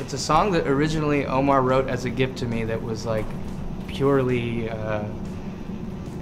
It's a song that originally Omar wrote as a gift to me that was like purely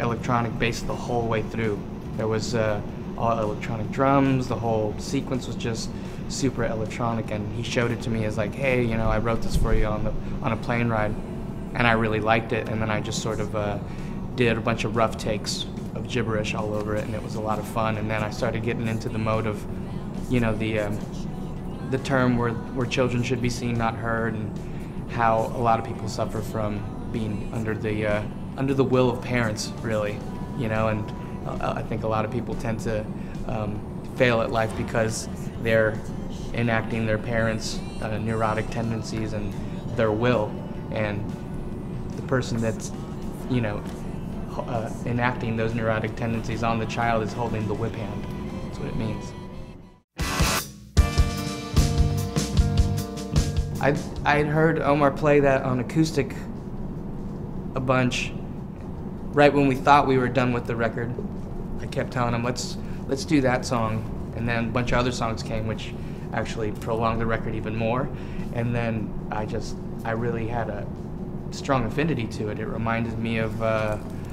electronic based the whole way through. There was all electronic drums, the whole sequence was just super electronic, and he showed it to me as like, hey, you know, I wrote this for you on a plane ride, and I really liked it, and then I just sort of did a bunch of rough takes of gibberish all over it, and it was a lot of fun. And then I started getting into the mode of, you know, the term where children should be seen, not heard, and how a lot of people suffer from being under the will of parents, really, you know. And I think a lot of people tend to fail at life because they're enacting their parents' neurotic tendencies and their will, and the person that's, you know, enacting those neurotic tendencies on the child is holding the whip hand. That's what it means. I'd heard Omar play that on acoustic a bunch right when we thought we were done with the record. I kept telling him, let's do that song, and then a bunch of other songs came which actually prolonged the record even more, and then I really had a strong affinity to it. It reminded me of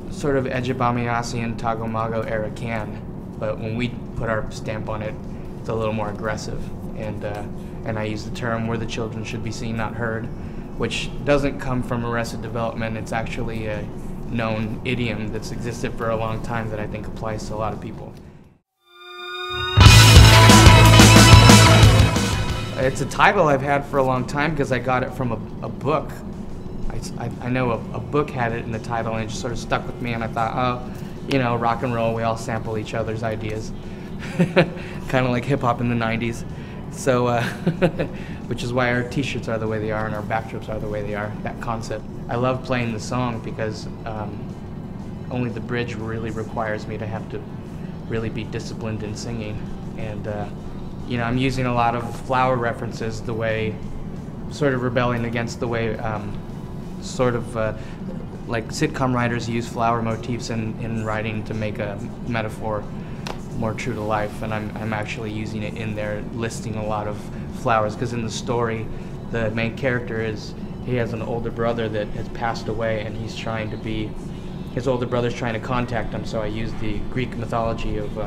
sort of Ejibamiasian Tagomago era Can, but when we put our stamp on it, it's a little more aggressive, and I use the term where the children should be seen, not heard, which doesn't come from Arrested Development. It's actually a known idiom that's existed for a long time that I think applies to a lot of people. It's a title I've had for a long time because I got it from a book. I know a book had it in the title, and it just sort of stuck with me, and I thought, oh, you know, rock and roll, we all sample each other's ideas. Kind of like hip-hop in the 90s. So, which is why our t-shirts are the way they are and our backdrops are the way they are, that concept. I love playing the song because only the bridge really requires me to have to really be disciplined in singing. And, you know, I'm using a lot of flower references, the way, sort of rebelling against the way like sitcom writers use flower motifs in writing to make a metaphor more true to life, and I'm actually using it in there, listing a lot of flowers, because in the story the main character he has an older brother that has passed away, and his older brother's trying to contact him, so I used the Greek mythology of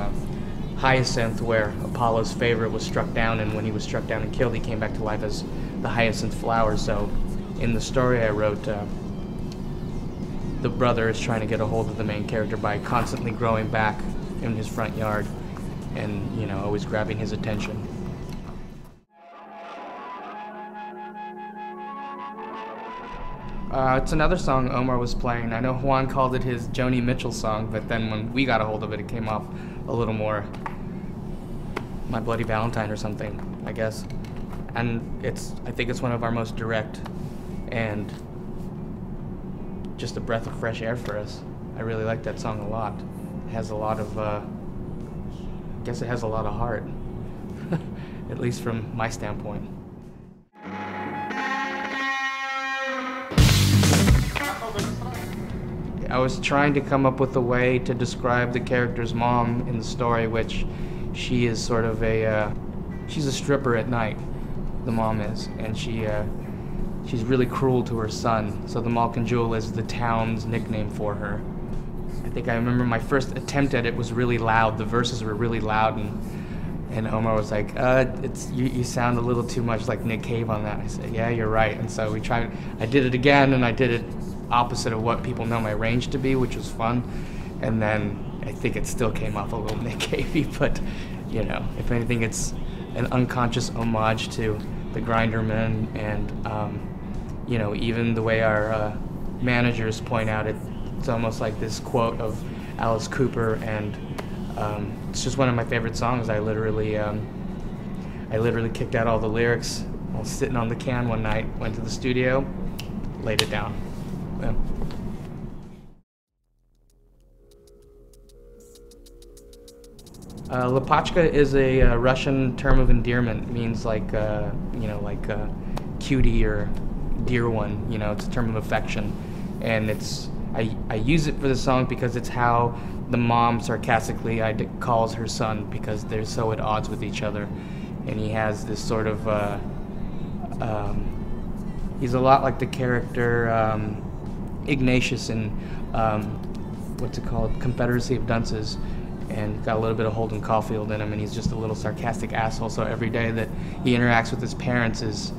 Hyacinth, where Apollo's favorite was struck down, and when he was struck down and killed, he came back to life as the hyacinth flower. So in the story I wrote, the brother is trying to get a hold of the main character by constantly growing back in his front yard and, you know, always grabbing his attention. It's another song Omar was playing. I know Juan called it his Joni Mitchell song, but then when we got a hold of it, it came off a little more My Bloody Valentine or something, I guess. And I think it's one of our most direct and just a breath of fresh air for us. I really like that song a lot. It has a lot of, I guess it has a lot of heart, at least from my standpoint. I was trying to come up with a way to describe the character's mom in the story, which she is sort of she's a stripper at night, the mom is, and she's really cruel to her son, so the Malkin Jewel is the town's nickname for her. I think I remember my first attempt at it was really loud, the verses were really loud, and Omar was like, you sound a little too much like Nick Cave on that. I said, yeah, you're right, and so I did it again, and I did it opposite of what people know my range to be, which was fun, and then I think it still came off a little Nick Cavey, but, you know, if anything, it's an unconscious homage to the Grinderman, and, you know, even the way our managers point out it, it's almost like this quote of Alice Cooper, and it's just one of my favorite songs. I literally kicked out all the lyrics. I was sitting on the can one night, went to the studio, laid it down. Yeah. Lapachka is a Russian term of endearment. It means like, you know, like cutie or dear one. You know, it's a term of affection, and I use it for the song because it's how the mom sarcastically calls her son, because they're so at odds with each other, and he has this sort of He's a lot like the character Ignatius in what's it called, Confederacy of Dunces, and got a little bit of Holden Caulfield in him, and he's just a little sarcastic asshole. So every day that he interacts with his parents is,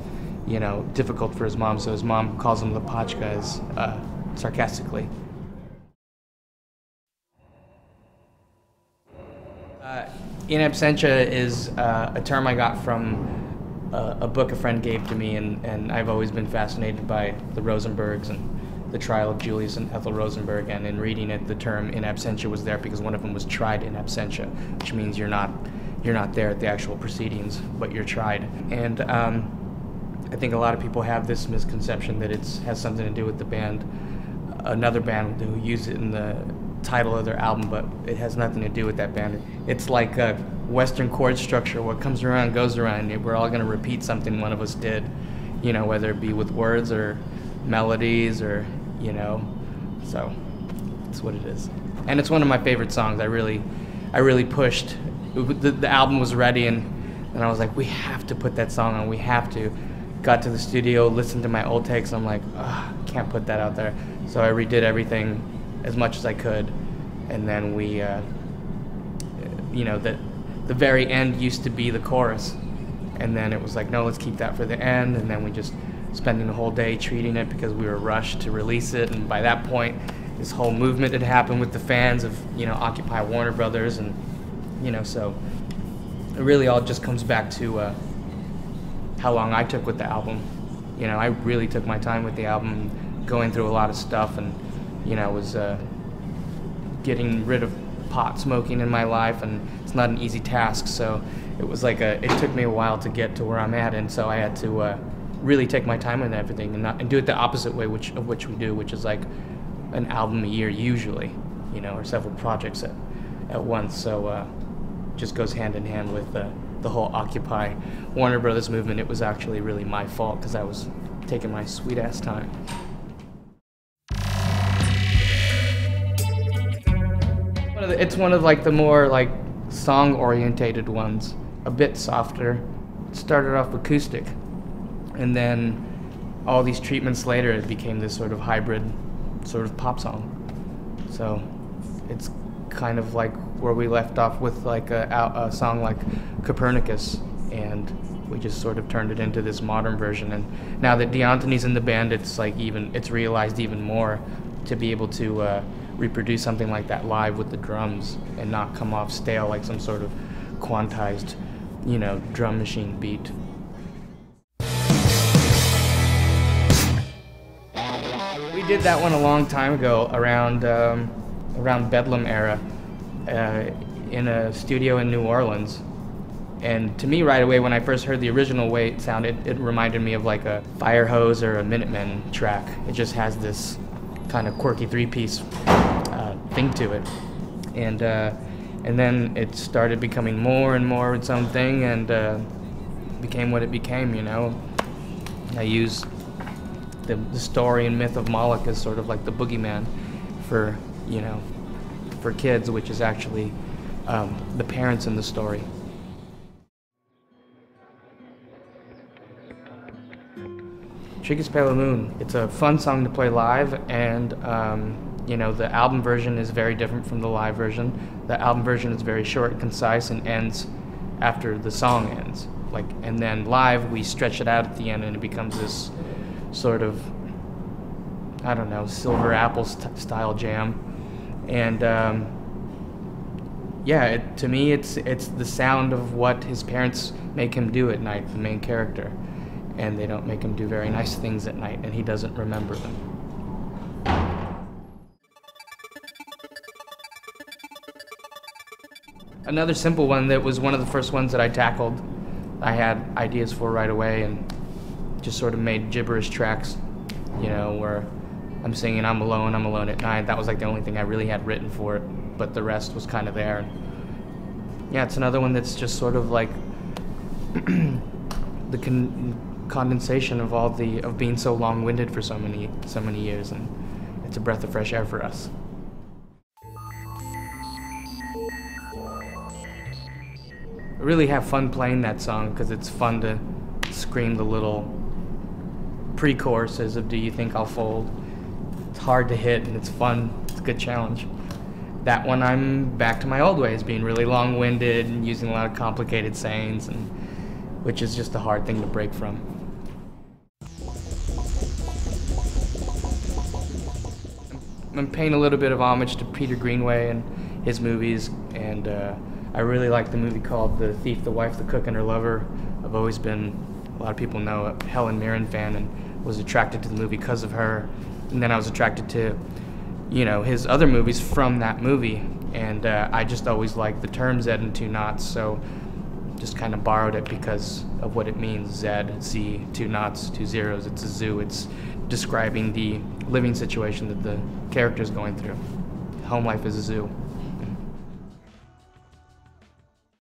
you know, difficult for his mom. So his mom calls him Lapachka, sarcastically. In absentia is a term I got from a book a friend gave to me, and I've always been fascinated by the Rosenbergs and the trial of Julius and Ethel Rosenberg, and in reading it, the term in absentia was there because one of them was tried in absentia, which means you're not there at the actual proceedings, but you're tried. And I think a lot of people have this misconception that it has something to do with the band, another band who used it in the title of their album, but it has nothing to do with that band. It's like a Western chord structure. What comes around goes around. We're all going to repeat something one of us did, you know, whether it be with words or melodies or, you know, so that's what it is. And it's one of my favorite songs. I really pushed. The album was ready, and I was like, we have to put that song on. We have to. Got to the studio, listened to my old takes, and I'm like, can't put that out there. So I redid everything as much as I could, and then we, you know, the very end used to be the chorus, and then it was like, no, let's keep that for the end, and then we just spending the whole day treating it because we were rushed to release it, and by that point, this whole movement had happened with the fans of, you know, Occupy Warner Brothers, and, you know, so it really all just comes back to how long I took with the album. You know, I really took my time with the album, going through a lot of stuff, and, you know, was getting rid of pot smoking in my life, and it's not an easy task, so it was like it took me a while to get to where I'm at, and so I had to really take my time with everything and do it the opposite way of which we do, which is like an album a year usually, you know, or several projects at once, so just goes hand in hand with the whole Occupy Warner Brothers movement. It was actually really my fault because I was taking my sweet ass time. It's one of like the more like song orientated ones, a bit softer. It started off acoustic, and then all these treatments later it became this sort of hybrid sort of pop song. So it's kind of like where we left off with like a song like Copernicus, and we just sort of turned it into this modern version. And now that D'Antoni's in the band, it's like it's realized even more to be able to reproduce something like that live with the drums and not come off stale like some sort of quantized, you know, drum machine beat. We did that one a long time ago, around Bedlam era, in a studio in New Orleans. And to me, right away, when I first heard the original way it sounded, it reminded me of like a Fire Hose or a Minutemen track. It just has this kind of quirky three-piece thing to it. And then it started becoming more and more its own thing, and became what it became, you know. I use the story and myth of Moloch as sort of like the boogeyman for, you know, for kids, which is actually the parents in the story. Trigus Pale Moon, it's a fun song to play live, and you know, the album version is very different from the live version. The album version is very short and concise and ends after the song ends. And then live we stretch it out at the end, and it becomes this sort of, I don't know, Silver Apples style jam. And yeah, to me it's the sound of what his parents make him do at night, the main character. And they don't make him do very nice things at night, and he doesn't remember them. Another simple one that was one of the first ones that I tackled, I had ideas for right away, and just sort of made gibberish tracks, you know, where I'm singing I'm alone at night. That was like the only thing I really had written for it, but the rest was kind of there. Yeah, it's another one that's just sort of like the condensation of of being so long-winded for so many years, and it's a breath of fresh air for us. I really have fun playing that song because it's fun to scream the little pre-choruses of Do You Think I'll Fold. It's hard to hit and it's fun. It's a good challenge. That one I'm back to my old ways, being really long-winded and using a lot of complicated sayings, and which is just a hard thing to break from. I'm paying a little bit of homage to Peter Greenaway and his movies, and I really like the movie called The Thief, the Wife, the Cook, and Her Lover. I've always been, a lot of people know, a Helen Mirren fan, and was attracted to the movie because of her. And then I was attracted to, you know, his other movies from that movie, and I just always liked the term Z and 2 knots, so just kind of borrowed it because of what it means. Z, Z, 2 knots, 2 zeros. It's a zoo. It's describing the living situation that the character's going through. Home life is a zoo.